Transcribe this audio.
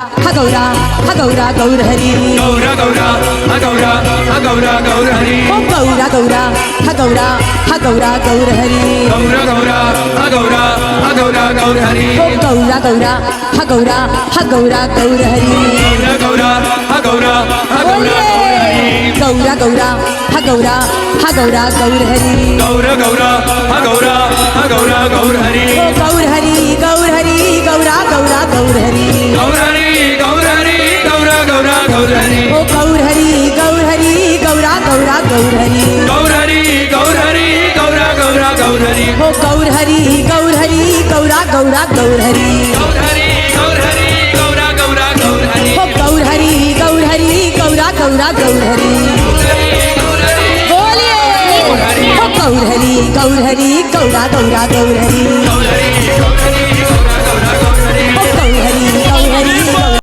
हा गौरा गौर हरी गौरा गौरा हा गौरा हा गौरा गौर हरी ओ गौरा हा गौरा गौर हरी गौरा गौरा हा गौरा हा गौरा गौर हरी ओ गौरा हा गौरा गौर हरी गौरा गौरा हा गौरा हा गौरा गौर हरी गौरा हा गौरा गौर हरी गौरा गौरा हा गौरा हा गौरा गौर हरी ओ गौर हरी गौरा गौर हरी गौर हरी गौर हरी गौरा गौरा गौर हरी ओ गौर हरी गौरा गौर हरी गौर हरी गौर हरी गौरा गौरा गौर हरी ओ गौर हरी गौरा गौर हरी गौर हरी गौर हरी गौरा गौरा गौर हरी ओ गौर हरी गौरा गौर हरी बोलिए ओ गौर हरी गौरा गौर हरी